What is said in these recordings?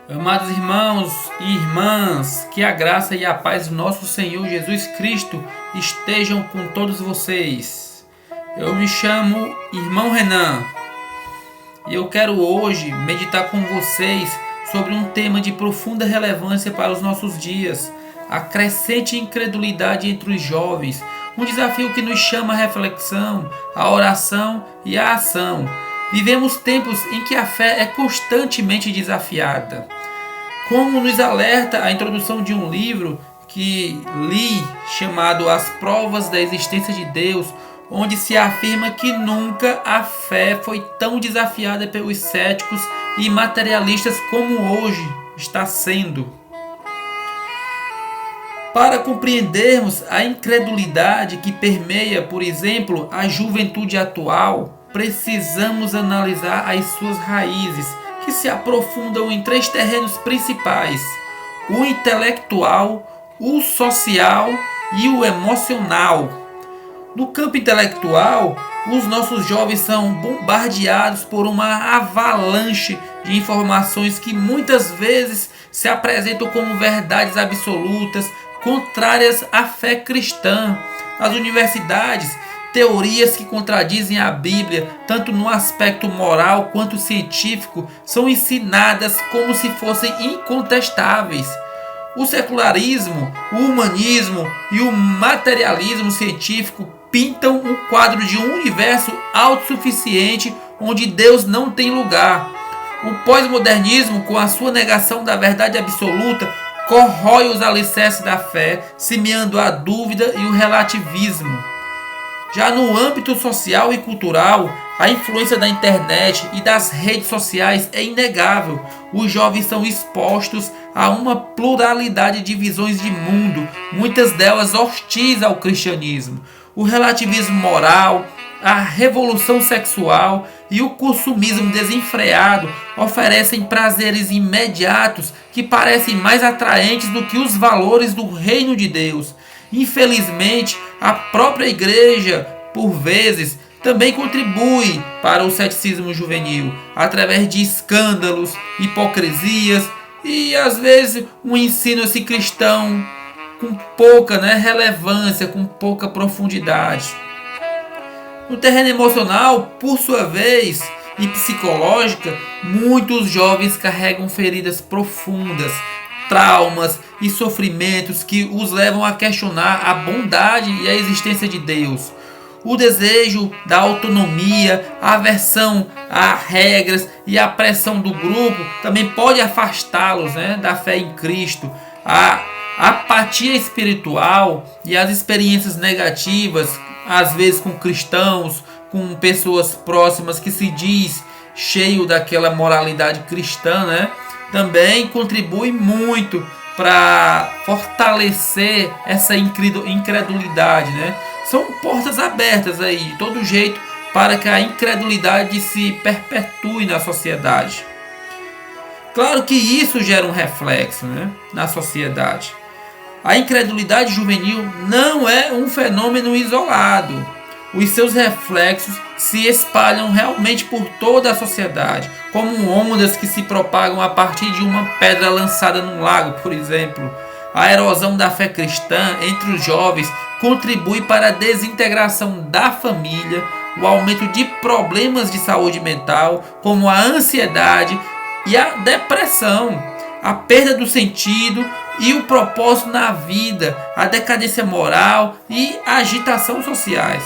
Amados irmãos e irmãs, que a graça e a paz do nosso Senhor Jesus Cristo estejam com todos vocês. Eu me chamo Irmão Renan e eu quero hoje meditar com vocês sobre um tema de profunda relevância para os nossos dias: a crescente incredulidade entre os jovens, um desafio que nos chama à reflexão, à oração e à ação. Vivemos tempos em que a fé é constantemente desafiada. Como nos alerta a introdução de um livro que li, chamado As Provas da Existência de Deus, onde se afirma que nunca a fé foi tão desafiada pelos céticos e materialistas como hoje está sendo. Para compreendermos a incredulidade que permeia, por exemplo, a juventude atual, precisamos analisar as suas raízes, que se aprofundam em três terrenos principais: o intelectual, o social e o emocional. No campo intelectual, os nossos jovens são bombardeados por uma avalanche de informações que muitas vezes se apresentam como verdades absolutas, contrárias à fé cristã. Nas universidades, teorias que contradizem a Bíblia, tanto no aspecto moral quanto científico, são ensinadas como se fossem incontestáveis. O secularismo, o humanismo e o materialismo científico pintam um quadro de um universo autossuficiente onde Deus não tem lugar. O pós-modernismo, com a sua negação da verdade absoluta, corrói os alicerces da fé, semeando a dúvida e o relativismo. Já no âmbito social e cultural, a influência da internet e das redes sociais é inegável. Os jovens são expostos a uma pluralidade de visões de mundo, muitas delas hostis ao cristianismo. O relativismo moral, a revolução sexual e o consumismo desenfreado oferecem prazeres imediatos que parecem mais atraentes do que os valores do reino de Deus. Infelizmente, a própria igreja, por vezes, também contribui para o ceticismo juvenil, através de escândalos, hipocrisias e, às vezes, um ensino assim, cristão com pouca relevância, com pouca profundidade. No terreno emocional, por sua vez, e psicológica, muitos jovens carregam feridas profundas, traumas e sofrimentos que os levam a questionar a bondade e a existência de Deus. O desejo da autonomia, a aversão a regras e a pressão do grupo também pode afastá-los da fé em Cristo. A apatia espiritual e as experiências negativas, às vezes com cristãos, com pessoas próximas que se diz cheio daquela moralidade cristã, também contribui muito para fortalecer essa incredulidade, São portas abertas aí, de todo jeito, para que a incredulidade se perpetue na sociedade. Claro que isso gera um reflexo na sociedade. A incredulidade juvenil não é um fenômeno isolado. Os seus reflexos se espalham realmente por toda a sociedade, como ondas que se propagam a partir de uma pedra lançada num lago, por exemplo. A erosão da fé cristã entre os jovens contribui para a desintegração da família, o aumento de problemas de saúde mental, como a ansiedade e a depressão, a perda do sentido e o propósito na vida, a decadência moral e a agitação sociais.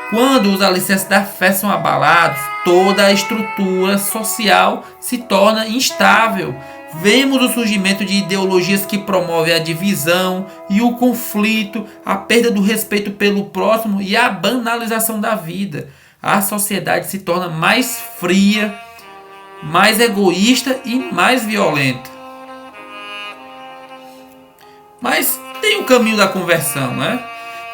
Quando os alicerces da fé são abalados, toda a estrutura social se torna instável. Vemos o surgimento de ideologias que promovem a divisão e o conflito, a perda do respeito pelo próximo e a banalização da vida. A sociedade se torna mais fria, mais egoísta e mais violenta. Mas tem o caminho da conversão,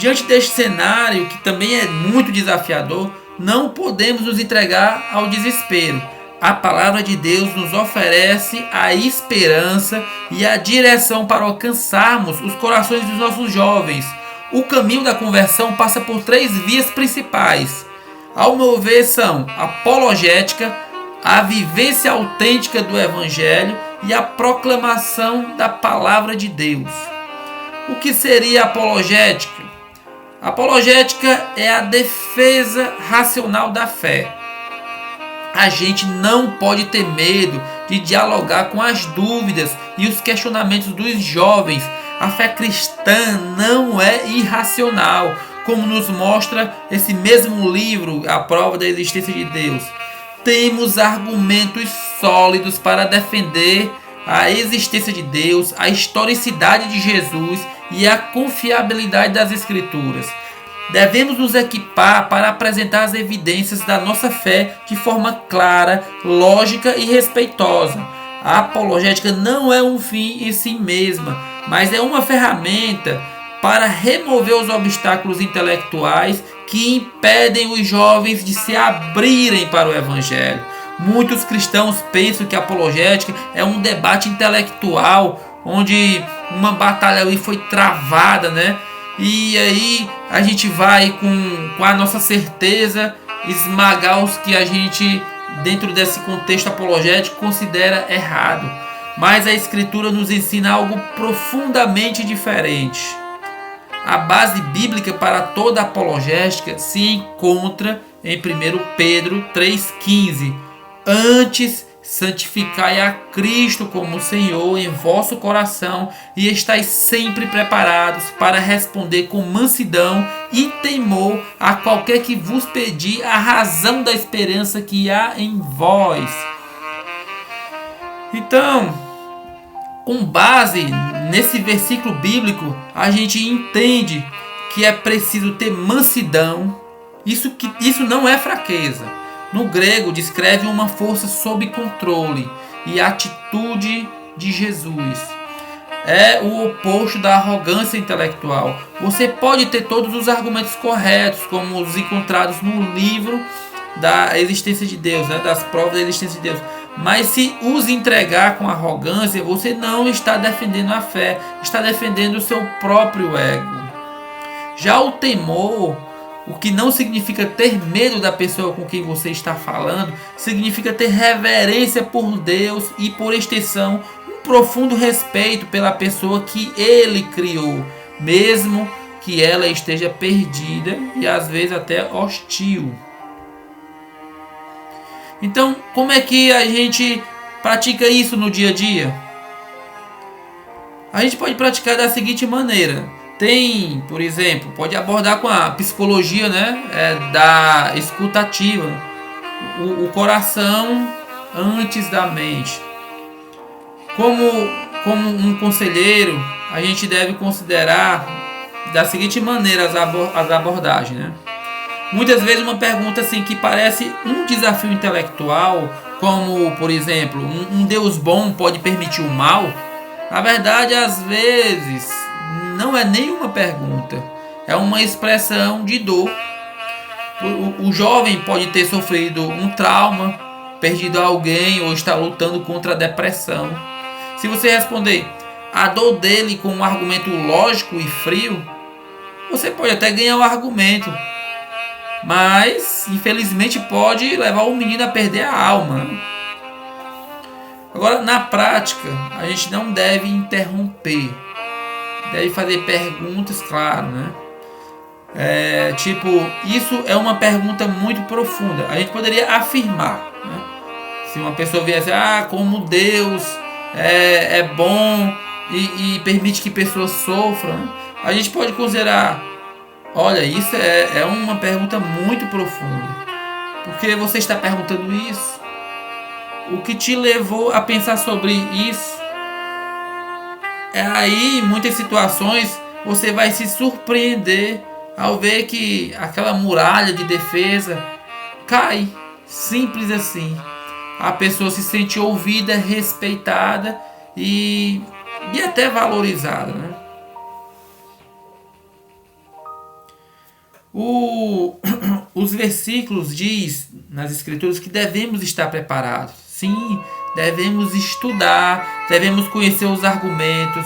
Diante deste cenário, que também é muito desafiador, não podemos nos entregar ao desespero. A palavra de Deus nos oferece a esperança e a direção para alcançarmos os corações dos nossos jovens. O caminho da conversão passa por três vias principais. Ao meu ver, são a apologética, a vivência autêntica do Evangelho e a proclamação da palavra de Deus. O que seria apologética? Apologética é a defesa racional da fé. A gente não pode ter medo de dialogar com as dúvidas e os questionamentos dos jovens. A fé cristã não é irracional, como nos mostra esse mesmo livro, A Prova da Existência de Deus. Temos argumentos sólidos para defender a existência de Deus, a historicidade de Jesus e a confiabilidade das Escrituras. Devemos nos equipar para apresentar as evidências da nossa fé de forma clara, lógica e respeitosa. A apologética não é um fim em si mesma, mas é uma ferramenta para remover os obstáculos intelectuais que impedem os jovens de se abrirem para o Evangelho. Muitos cristãos pensam que a apologética é um debate intelectual, onde uma batalha ali foi travada, né? E aí a gente vai com a nossa certeza esmagar os que a gente, dentro desse contexto apologético, considera errado. Mas a Escritura nos ensina algo profundamente diferente. A base bíblica para toda apologética se encontra em 1 Pedro 3,15. Antes, santificai a Cristo como Senhor em vosso coração e estais sempre preparados para responder com mansidão e temor a qualquer que vos pedir a razão da esperança que há em vós. Então, com base nesse versículo bíblico, a gente entende que é preciso ter mansidão. Isso não é fraqueza. No grego, descreve uma força sob controle e atitude de Jesus. É o oposto da arrogância intelectual. Você pode ter todos os argumentos corretos, como os encontrados no livro da existência de Deus, né, das provas da existência de Deus. Mas se os entregar com arrogância, você não está defendendo a fé, está defendendo o seu próprio ego. Já o temor, o que não significa ter medo da pessoa com quem você está falando, significa ter reverência por Deus e, por extensão, um profundo respeito pela pessoa que Ele criou, mesmo que ela esteja perdida e às vezes até hostil. Então, como é que a gente pratica isso no dia a dia? A gente pode praticar da seguinte maneira. Tem, por exemplo, pode abordar com a psicologia, né, da escuta ativa, o coração antes da mente. Como um conselheiro, a gente deve considerar da seguinte maneira as abordagens, né? Muitas vezes uma pergunta assim que parece um desafio intelectual, como, por exemplo, um Deus bom pode permitir o mal? Na verdade, às vezes, não é nenhuma pergunta, é uma expressão de dor. O jovem pode ter sofrido um trauma, perdido alguém ou está lutando contra a depressão. Se você responder a dor dele com um argumento lógico e frio, você pode até ganhar o argumento, mas infelizmente pode levar o menino a perder a alma. Agora, na prática, a gente não deve interromper, deve fazer perguntas, claro, né? Isso é uma pergunta muito profunda. A gente poderia afirmar, né? Se uma pessoa viesse, como Deus é bom e permite que pessoas sofram, né? A gente pode considerar, olha, isso é uma pergunta muito profunda. Por que você está perguntando isso? O que te levou a pensar sobre isso? Aí, em muitas situações, você vai se surpreender ao ver que aquela muralha de defesa cai. Simples assim. A pessoa se sente ouvida, respeitada e até valorizada, né? Os versículos diz nas escrituras que devemos estar preparados. Sim, devemos estudar, devemos conhecer os argumentos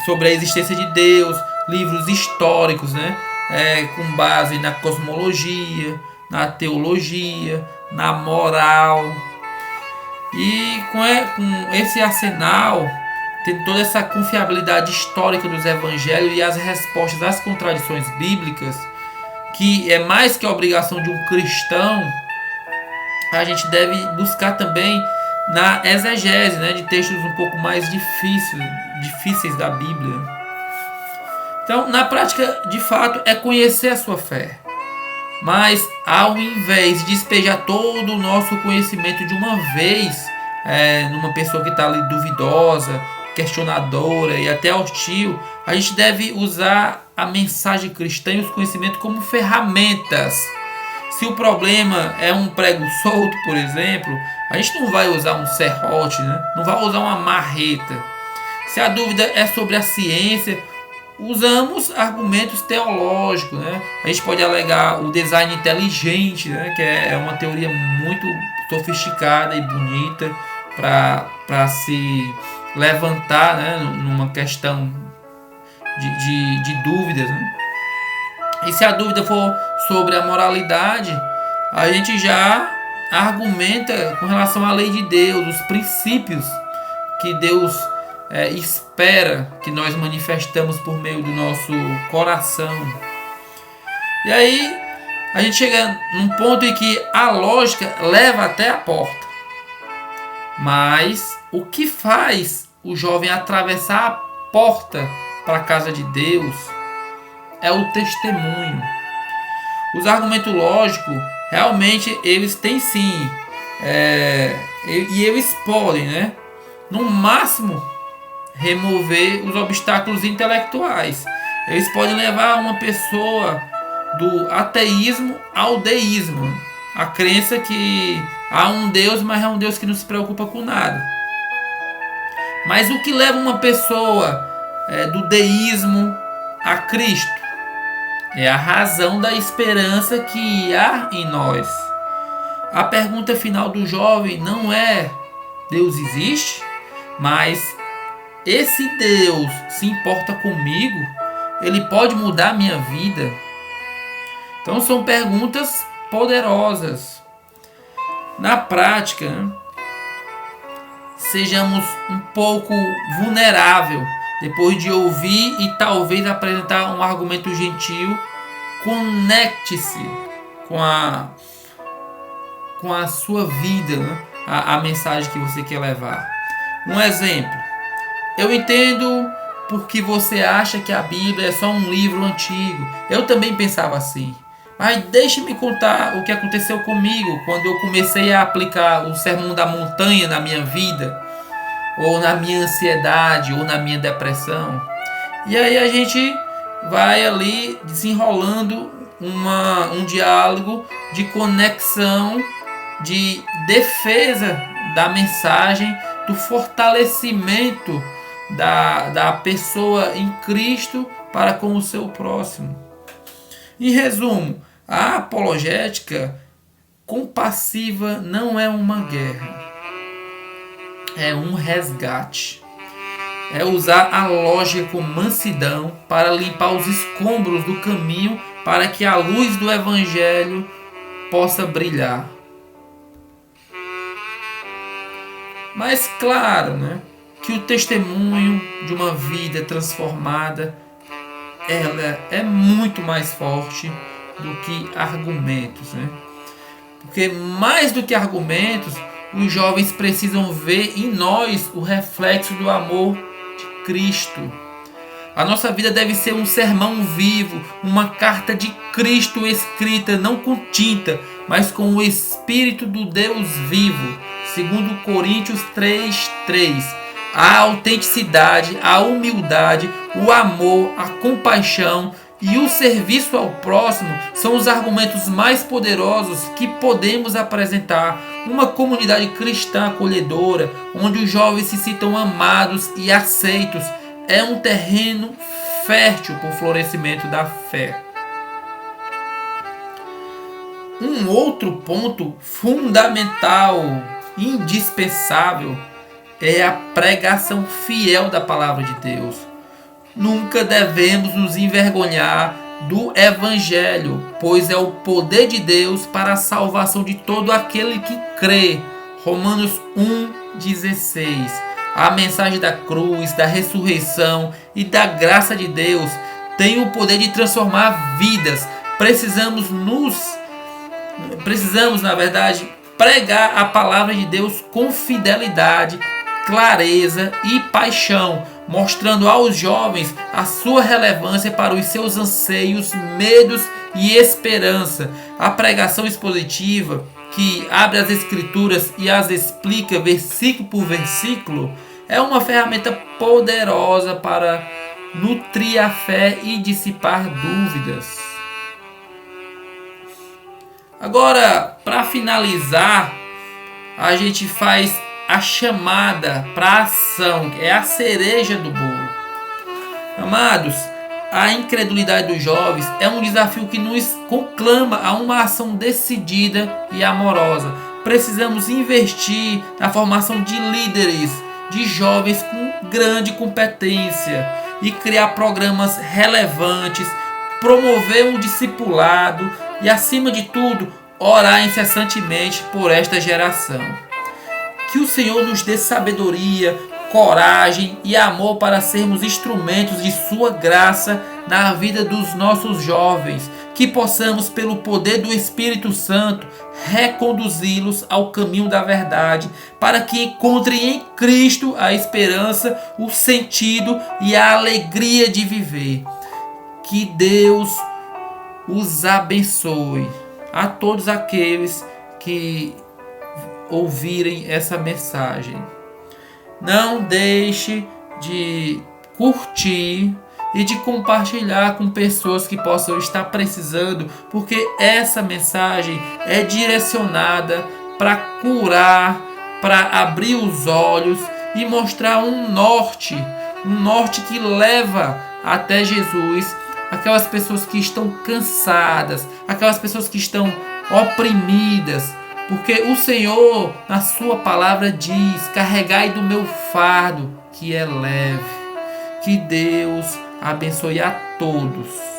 sobre a existência de Deus, livros históricos, né? Com base na cosmologia, na teologia, na moral. E com esse arsenal, tendo toda essa confiabilidade histórica dos evangelhos e as respostas às contradições bíblicas, que é mais que a obrigação de um cristão, a gente deve buscar também na exegese, né, de textos um pouco mais difíceis da Bíblia. Então, na prática, de fato, é conhecer a sua fé. Mas, ao invés de despejar todo o nosso conhecimento de uma vez numa pessoa que está ali duvidosa, questionadora e até hostil, a gente deve usar a mensagem cristã e os conhecimentos como ferramentas. Se o problema é um prego solto, por exemplo, a gente não vai usar um serrote, né? Não vai usar uma marreta. Se a dúvida é sobre a ciência, usamos argumentos teológicos, né? A gente pode alegar o design inteligente, né? Que é uma teoria muito sofisticada e bonita para se levantar, né? Numa questão de dúvidas, né? E se a dúvida for sobre a moralidade, a gente já argumenta com relação à lei de Deus, os princípios que Deus espera que nós manifestamos por meio do nosso coração. E aí a gente chega num ponto em que a lógica leva até a porta. Mas o que faz o jovem atravessar a porta para a casa de Deus é o testemunho. Os argumentos lógicos, realmente, eles têm sim. E eles podem, né? No máximo, remover os obstáculos intelectuais. Eles podem levar uma pessoa do ateísmo ao deísmo. A crença que há um Deus, mas é um Deus que não se preocupa com nada. Mas o que leva uma pessoa do deísmo a Cristo? É a razão da esperança que há em nós. A pergunta final do jovem não é Deus existe, mas esse Deus se importa comigo? Ele pode mudar a minha vida? Então são perguntas poderosas. Na prática, sejamos um pouco vulnerável depois de ouvir e talvez apresentar um argumento gentil. Conecte-se com a sua vida, né? a mensagem que você quer levar. Um exemplo: eu entendo porque você acha que a Bíblia é só um livro antigo. Eu também pensava assim. Mas deixe-me contar o que aconteceu comigo quando eu comecei a aplicar o Sermão da Montanha na minha vida, ou na minha ansiedade, ou na minha depressão. E aí a gente vai ali desenrolando um diálogo de conexão, de defesa da mensagem, do fortalecimento da pessoa em Cristo para com o seu próximo. Em resumo, a apologética compassiva não é uma guerra, é um resgate. É usar a lógica com mansidão para limpar os escombros do caminho para que a luz do Evangelho possa brilhar. Mas claro, né, que o testemunho de uma vida transformada, ela é muito mais forte do que argumentos, né? Porque mais do que argumentos, os jovens precisam ver em nós o reflexo do amor de Cristo. A nossa vida deve ser um sermão vivo, uma carta de Cristo escrita não com tinta, mas com o Espírito do Deus vivo. Segundo Coríntios 3:3. A autenticidade, a humildade, o amor, a compaixão e o serviço ao próximo são os argumentos mais poderosos que podemos apresentar. Uma comunidade cristã acolhedora, onde os jovens se sintam amados e aceitos, é um terreno fértil para o florescimento da fé. Um outro ponto fundamental, indispensável, é a pregação fiel da palavra de Deus. Nunca devemos nos envergonhar do Evangelho, pois é o poder de Deus para a salvação de todo aquele que crê. Romanos 1,16. A mensagem da cruz, da ressurreição e da graça de Deus tem o poder de transformar vidas. Precisamos, na verdade, pregar a palavra de Deus com fidelidade, clareza e paixão, mostrando aos jovens a sua relevância para os seus anseios, medos e esperança. A pregação expositiva, que abre as escrituras e as explica versículo por versículo, é uma ferramenta poderosa para nutrir a fé e dissipar dúvidas. Agora, para finalizar, a gente faz a chamada para a ação, que é a cereja do bolo. Amados, a incredulidade dos jovens é um desafio que nos conclama a uma ação decidida e amorosa. Precisamos investir na formação de líderes, de jovens com grande competência e criar programas relevantes, promover um discipulado e, acima de tudo, orar incessantemente por esta geração. Que o Senhor nos dê sabedoria, coragem e amor para sermos instrumentos de sua graça na vida dos nossos jovens. Que possamos, pelo poder do Espírito Santo, reconduzi-los ao caminho da verdade, para que encontrem em Cristo a esperança, o sentido e a alegria de viver. Que Deus os abençoe a todos aqueles que ouvirem essa mensagem. Não deixe de curtir e de compartilhar com pessoas que possam estar precisando, porque essa mensagem é direcionada para curar, para abrir os olhos e mostrar um norte que leva até Jesus, aquelas pessoas que estão cansadas, aquelas pessoas que estão oprimidas, porque o Senhor, na sua palavra, diz: carregai do meu fardo, que é leve. Que Deus abençoe a todos.